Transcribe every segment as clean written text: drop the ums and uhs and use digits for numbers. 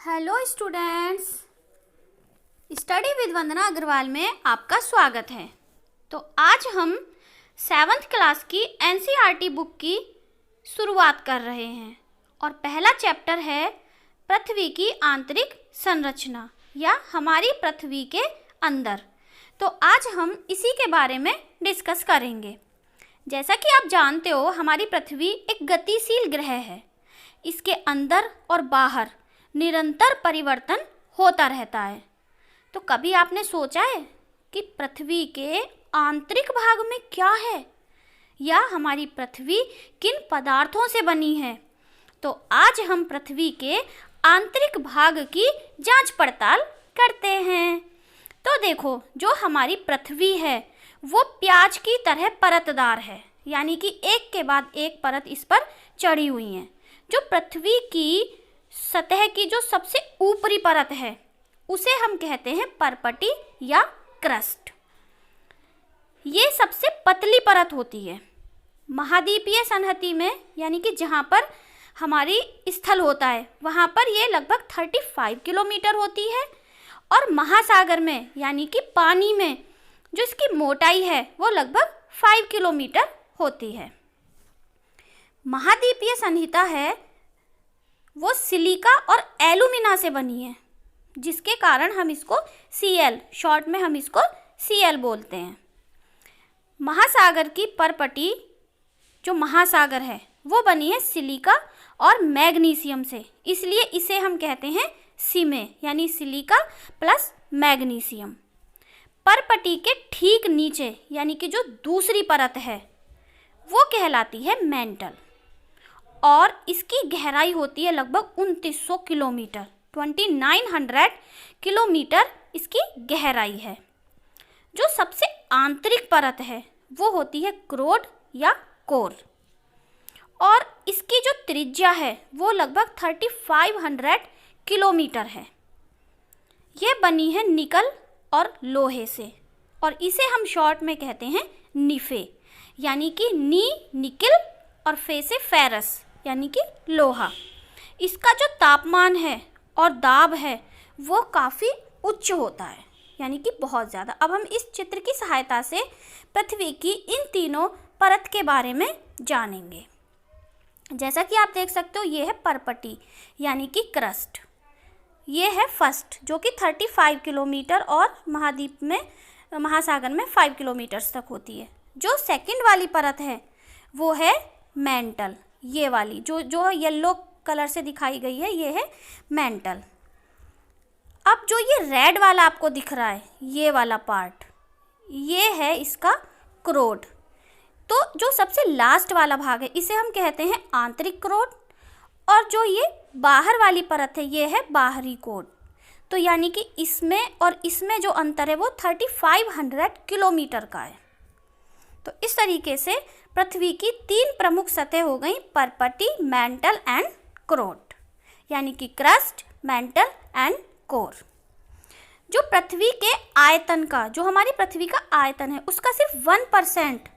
Hello students, study with वंदना अग्रवाल में आपका स्वागत है। तो आज हम 7th क्लास की एनसीईआरटी बुक की शुरुआत कर रहे हैं और पहला चैप्टर है पृथ्वी की आंतरिक संरचना या हमारी पृथ्वी के अंदर। तो आज हम इसी के बारे में डिस्कस करेंगे। जैसा कि आप जानते हो, हमारी पृथ्वी एक गतिशील ग्रह है। इसके अंदर और बाहर निरंतर परिवर्तन होता रहता है। तो कभी आपने सोचा है कि पृथ्वी के आंतरिक भाग में क्या है या हमारी पृथ्वी किन पदार्थों से बनी है? तो आज हम पृथ्वी के आंतरिक भाग की जांच पड़ताल करते हैं। तो देखो, जो हमारी पृथ्वी है वो प्याज की तरह परतदार है, यानी कि एक के बाद एक परत इस पर चढ़ी हुई है। जो पृथ्वी की सतह की जो सबसे ऊपरी परत है उसे हम कहते हैं परपटी या क्रस्ट। ये सबसे पतली परत होती है। महाद्वीपीय संहति में, यानी कि जहाँ पर हमारी स्थल होता है, वहाँ पर ये लगभग 35 किलोमीटर होती है। और महासागर में, यानी कि पानी में, जो इसकी मोटाई है वो लगभग 5 किलोमीटर होती है। महाद्वीपीय संहिता है वो सिलिका और एल्यूमिना से बनी है, जिसके कारण हम इसको Cl, शॉर्ट में हम इसको Cl बोलते हैं। महासागर की परपटी, जो महासागर है, वो बनी है सिलिका और मैग्नीशियम से, इसलिए इसे हम कहते हैं सीमे, यानी सिलिका प्लस मैग्नीशियम। परपटी के ठीक नीचे, यानी कि जो दूसरी परत है, वो कहलाती है मेंटल और इसकी गहराई होती है लगभग 2900 किलोमीटर, 2900 किलोमीटर इसकी गहराई है। जो सबसे आंतरिक परत है वो होती है क्रोड या कोर और इसकी जो त्रिज्या है वो लगभग 3500 किलोमीटर है। ये बनी है निकल और लोहे से और इसे हम शॉर्ट में कहते हैं निफे, यानी कि नी निकिल और फे से फेरस, यानी कि लोहा। इसका जो तापमान है और दाब है वो काफ़ी उच्च होता है, यानी कि बहुत ज़्यादा। अब हम इस चित्र की सहायता से पृथ्वी की इन तीनों परत के बारे में जानेंगे। जैसा कि आप देख सकते हो, ये है परपटी यानी कि क्रस्ट। ये है फर्स्ट, जो कि 35 किलोमीटर और महाद्वीप में, महासागर में 5 किलोमीटर तक होती है। जो सेकंड वाली परत है वो है मेंटल, ये वाली जो येलो कलर से दिखाई गई है, ये है मेंटल। अब जो ये रेड वाला आपको दिख रहा है, ये वाला पार्ट, ये है इसका क्रोड। तो जो सबसे लास्ट वाला भाग है इसे हम कहते हैं आंतरिक क्रोड और जो ये बाहर वाली परत है ये है बाहरी कोड। तो यानी कि इसमें और इसमें जो अंतर है वो 3500 किलोमीटर का है। तो इस तरीके से पृथ्वी की 3 प्रमुख सतह हो गई, परपटी, मेंटल एंड क्रोड, यानी कि क्रस्ट, मेंटल एंड कोर। जो पृथ्वी के आयतन का, जो हमारी पृथ्वी का आयतन है, उसका सिर्फ 1%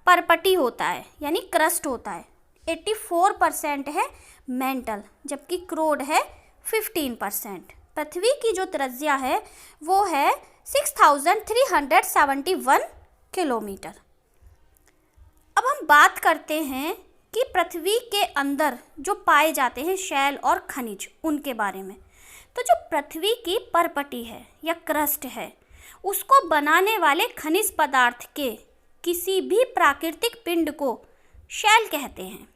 परपटी होता है, यानी क्रस्ट होता है। 84% है मेंटल, जबकि क्रोड है 15%। पृथ्वी की जो त्रिज्या है वो है 6371 किलोमीटर। अब हम बात करते हैं कि पृथ्वी के अंदर जो पाए जाते हैं शैल और खनिज, उनके बारे में। तो जो पृथ्वी की परपटी है या क्रस्ट है, उसको बनाने वाले खनिज पदार्थ के किसी भी प्राकृतिक पिंड को शैल कहते हैं।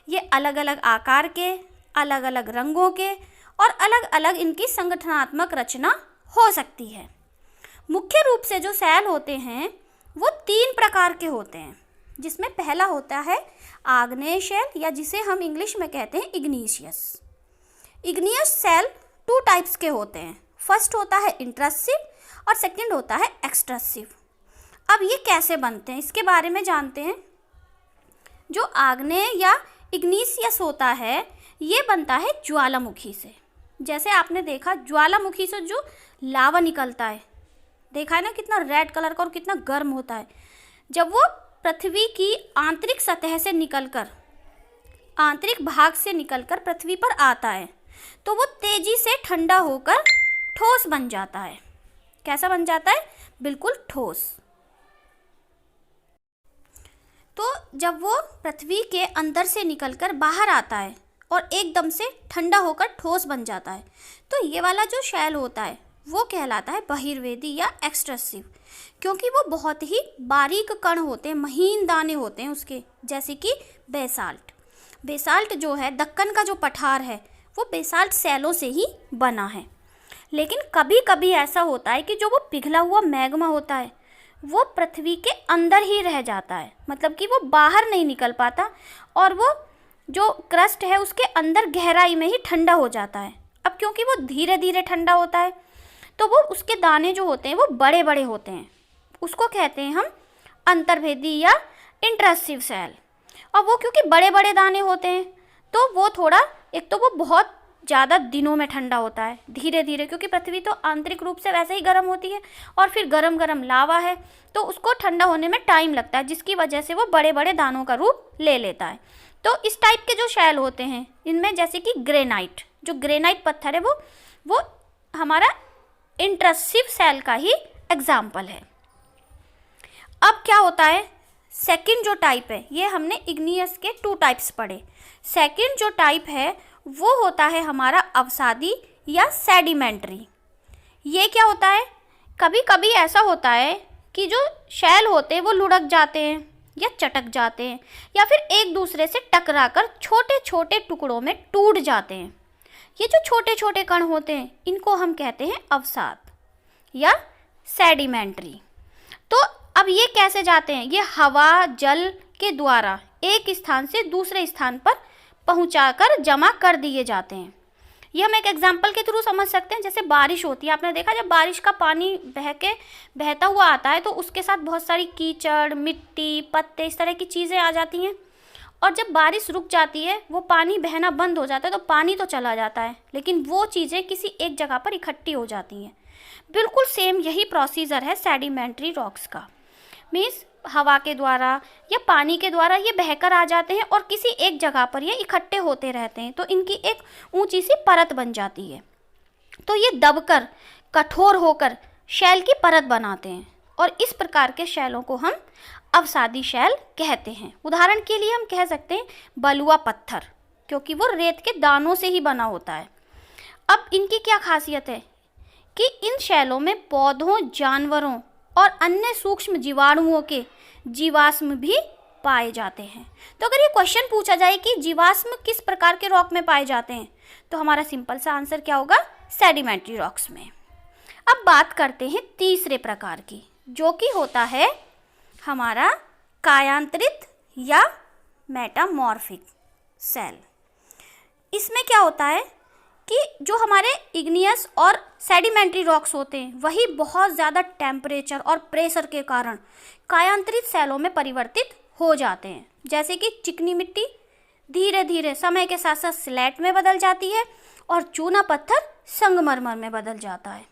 ये अलग अलग आकार के, अलग अलग रंगों के और अलग अलग इनकी संगठनात्मक रचना हो सकती है। मुख्य रूप से जो शैल होते हैं वो 3 प्रकार के होते हैं, जिसमें पहला होता है आग्नेय शैल, या जिसे हम इंग्लिश में कहते हैं इग्नीशियस। इग्नियस शैल 2 टाइप्स के होते हैं। फर्स्ट होता है इंट्रसिव और सेकंड होता है एक्सट्रसिव। अब ये कैसे बनते हैं इसके बारे में जानते हैं। जो आग्नेय या इग्नीशियस होता है ये बनता है ज्वालामुखी से। जैसे आपने देखा ज्वालामुखी से जो लावा निकलता है, देखा है ना, कितना रेड कलर का और कितना गर्म होता है। जब वो पृथ्वी की आंतरिक सतह से निकलकर, आंतरिक भाग से निकलकर पृथ्वी पर आता है, तो वो तेजी से ठंडा होकर ठोस बन जाता है। कैसा बन जाता है? बिल्कुल ठोस। तो जब वो पृथ्वी के अंदर से निकलकर बाहर आता है और एकदम से ठंडा होकर ठोस बन जाता है, तो ये वाला जो शैल होता है वो कहलाता है बहिर्वेदी या एक्सट्रूसिव, क्योंकि वो बहुत ही बारीक कण होते हैं, महीन दाने होते हैं उसके, जैसे कि बेसाल्ट। बेसाल्ट जो है, दक्कन का जो पठार है, वो बेसाल्ट सेलों से ही बना है। लेकिन कभी कभी ऐसा होता है कि जो वो पिघला हुआ मैग्मा होता है वो पृथ्वी के अंदर ही रह जाता है, मतलब कि वो बाहर नहीं निकल पाता और वो जो क्रस्ट है उसके अंदर गहराई में ही ठंडा हो जाता है। अब क्योंकि वो धीरे धीरे ठंडा होता है तो वो उसके दाने जो होते हैं वो बड़े बड़े होते हैं, उसको कहते हैं हम अंतर्भेदी या इंट्रस्टिव सेल। और वो क्योंकि बड़े बड़े दाने होते हैं तो वो थोड़ा, एक तो वो बहुत ज़्यादा दिनों में ठंडा होता है धीरे धीरे, क्योंकि पृथ्वी तो आंतरिक रूप से वैसे ही गर्म होती है और फिर गरम गरम लावा है तो उसको ठंडा होने में टाइम लगता है, जिसकी वजह से वो बड़े बड़े दानों का रूप ले लेता है। तो इस टाइप के जो शैल होते हैं इनमें, जैसे कि ग्रेनाइट, जो ग्रेनाइट पत्थर है वो हमारा इंट्रस्टिव सेल का ही एग्जाम्पल है। अब क्या होता है, सेकंड जो टाइप है, ये हमने इग्नियस के 2 टाइप्स पढ़े। सेकंड जो टाइप है वो होता है हमारा अवसादी या सेडिमेंट्री। ये क्या होता है, कभी कभी ऐसा होता है कि जो शैल होते हैं वो लुढ़क जाते हैं या चटक जाते हैं या फिर एक दूसरे से टकराकर छोटे छोटे टुकड़ों में टूट जाते हैं। ये जो छोटे छोटे कण होते हैं इनको हम कहते हैं अवसाद या सेडिमेंट्री। तो अब ये कैसे जाते हैं, ये हवा जल के द्वारा एक स्थान से दूसरे स्थान पर पहुंचाकर जमा कर दिए जाते हैं। ये हम एक एग्जाम्पल के थ्रू समझ सकते हैं। जैसे बारिश होती है, आपने देखा जब बारिश का पानी बहता हुआ आता है तो उसके साथ बहुत सारी कीचड़, मिट्टी, पत्ते, इस तरह की चीज़ें आ जाती हैं, और जब बारिश रुक जाती है वो पानी बहना बंद हो जाता है तो पानी तो चला जाता है लेकिन वो चीज़ें किसी एक जगह पर इकट्ठी हो जाती हैं। बिल्कुल सेम यही प्रोसीजर है सेडिमेंट्री रॉक्स का। मीन्स हवा के द्वारा या पानी के द्वारा ये बहकर आ जाते हैं और किसी एक जगह पर ये इकट्ठे होते रहते हैं, तो इनकी एक ऊंची सी परत बन जाती है। तो ये दबकर कठोर होकर शैल की परत बनाते हैं और इस प्रकार के शैलों को हम अवसादी शैल कहते हैं। उदाहरण के लिए हम कह सकते हैं बलुआ पत्थर, क्योंकि वो रेत के दानों से ही बना होता है। अब इनकी क्या खासियत है कि इन शैलों में पौधों, जानवरों और अन्य सूक्ष्म जीवाणुओं के जीवाश्म भी पाए जाते हैं। तो अगर ये क्वेश्चन पूछा जाए कि जीवाश्म किस प्रकार के रॉक में पाए जाते हैं, तो हमारा सिंपल सा आंसर क्या होगा, सेडिमेंट्री रॉक्स में। अब बात करते हैं तीसरे प्रकार की, जो कि होता है हमारा कायांतरित या मेटामॉर्फिक सेल। इसमें क्या होता है कि जो हमारे इग्नियस और सेडिमेंट्री रॉक्स होते हैं वही बहुत ज़्यादा टेम्परेचर और प्रेशर के कारण कायांतरित सेलों में परिवर्तित हो जाते हैं। जैसे कि चिकनी मिट्टी धीरे धीरे समय के साथ साथ स्लेट में बदल जाती है और चूना पत्थर संगमरमर में बदल जाता है।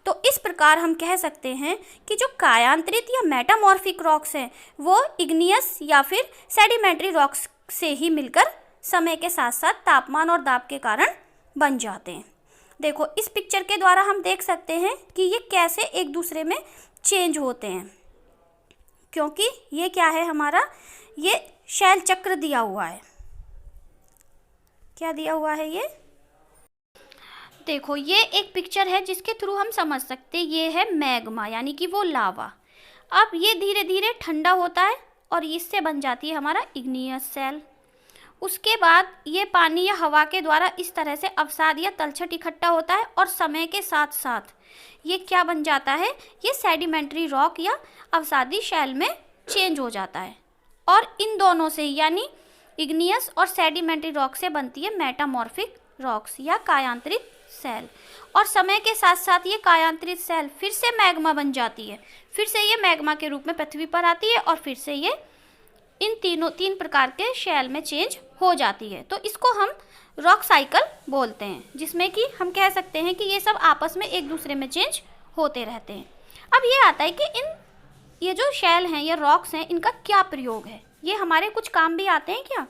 तो इस प्रकार हम कह सकते हैं कि जो कायांतरित या मेटामॉर्फिक रॉक्स हैं वो इग्नियस या फिर सेडिमेंट्री रॉक्स से ही मिलकर समय के साथ साथ तापमान और दाब के कारण बन जाते हैं। देखो इस पिक्चर के द्वारा हम देख सकते हैं कि ये कैसे एक दूसरे में चेंज होते हैं, क्योंकि ये क्या है हमारा, ये शैल चक्र दिया हुआ है। क्या दिया हुआ है ये, देखो ये एक पिक्चर है जिसके थ्रू हम समझ सकते हैं ये है मैग्मा, यानी कि वो लावा। अब ये धीरे धीरे ठंडा होता है और इससे बन जाती है हमारा इग्नियस सेल। उसके बाद ये पानी या हवा के द्वारा इस तरह से अवसाद या तलछट इकट्ठा होता है और समय के साथ साथ ये क्या बन जाता है, ये सेडिमेंट्री रॉक या अवसादी शैल में चेंज हो जाता है। और इन दोनों से यानी इग्नियस और सेडिमेंट्री रॉक से बनती है मेटामॉर्फिक रॉक्स या कायांतरित सेल। और समय के साथ साथ ये कायांतरित सेल फिर से मैग्मा बन जाती है, फिर से ये मैग्मा के रूप में पृथ्वी पर आती है और फिर से ये इन तीन प्रकार के शैल में चेंज हो जाती है। तो इसको हम रॉक साइकिल बोलते हैं, जिसमें कि हम कह सकते हैं कि ये सब आपस में एक दूसरे में चेंज होते रहते हैं। अब ये आता है कि ये जो शैल हैं या रॉक्स हैं इनका क्या प्रयोग है, ये हमारे कुछ काम भी आते हैं क्या।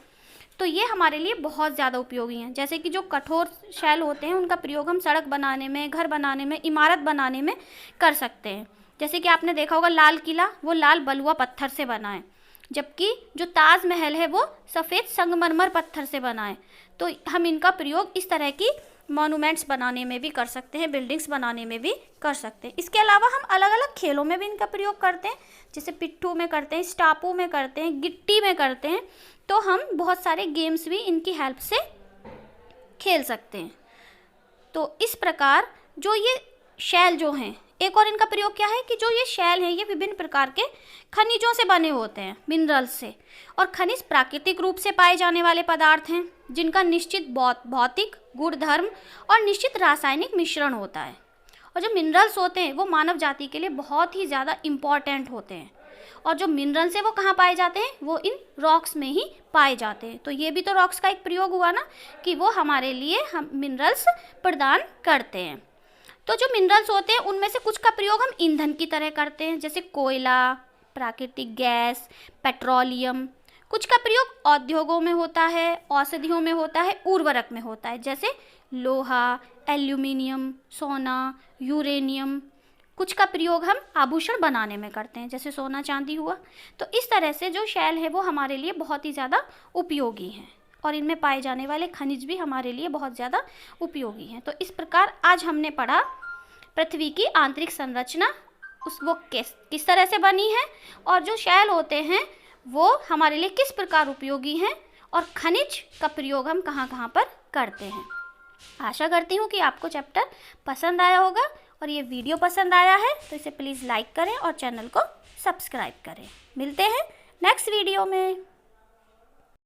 तो ये हमारे लिए बहुत ज़्यादा उपयोगी हैं। जैसे कि जो कठोर शैल होते हैं उनका प्रयोग हम सड़क बनाने में, घर बनाने में, इमारत बनाने में कर सकते हैं। जैसे कि आपने देखा होगा लाल किला, वो लाल बलुआ पत्थर से बना है, जबकि जो ताजमहल है वो सफ़ेद संगमरमर पत्थर से बना है। तो हम इनका प्रयोग इस तरह की मॉन्यूमेंट्स बनाने में भी कर सकते हैं, बिल्डिंग्स बनाने में भी कर सकते हैं। इसके अलावा हम अलग अलग खेलों में भी इनका प्रयोग करते हैं, जैसे पिट्ठू में करते हैं, स्टापू में करते हैं, गिट्टी में करते हैं। तो हम बहुत सारे गेम्स भी इनकी हेल्प से खेल सकते हैं। तो इस प्रकार जो ये शैल जो हैं, एक और इनका प्रयोग क्या है कि जो ये शैल हैं ये विभिन्न प्रकार के खनिजों से बने होते हैं, मिनरल्स से। और खनिज प्राकृतिक रूप से पाए जाने वाले पदार्थ हैं जिनका निश्चित भौतिक गुणधर्म और निश्चित रासायनिक मिश्रण होता है। और जो मिनरल्स होते हैं वो मानव जाति के लिए बहुत ही ज़्यादा इम्पॉर्टेंट होते हैं। और जो मिनरल्स है वो कहाँ पाए जाते हैं, वो इन रॉक्स में ही पाए जाते हैं। तो ये भी तो रॉक्स का एक प्रयोग हुआ ना, कि वो हमारे लिए हम मिनरल्स प्रदान करते हैं। तो जो मिनरल्स होते हैं उनमें से कुछ का प्रयोग हम ईंधन की तरह करते हैं, जैसे कोयला, प्राकृतिक गैस, पेट्रोलियम। कुछ का प्रयोग उद्योगों में होता है, औषधियों में होता है, उर्वरक में होता है, जैसे लोहा, एल्यूमिनियम, सोना, यूरेनियम। कुछ का प्रयोग हम आभूषण बनाने में करते हैं, जैसे सोना चांदी हुआ। तो इस तरह से जो शैल है वो हमारे लिए बहुत ही ज़्यादा उपयोगी हैं और इनमें पाए जाने वाले खनिज भी हमारे लिए बहुत ज़्यादा उपयोगी हैं। तो इस प्रकार आज हमने पढ़ा पृथ्वी की आंतरिक संरचना, वो किस तरह से बनी है, और जो शैल होते हैं वो हमारे लिए किस प्रकार उपयोगी हैं, और खनिज का प्रयोग हम कहाँ कहाँ पर करते हैं। आशा करती हूँ कि आपको चैप्टर पसंद आया होगा, और ये वीडियो पसंद आया है तो इसे प्लीज़ लाइक करें और चैनल को सब्सक्राइब करें। मिलते हैं नेक्स्ट वीडियो में।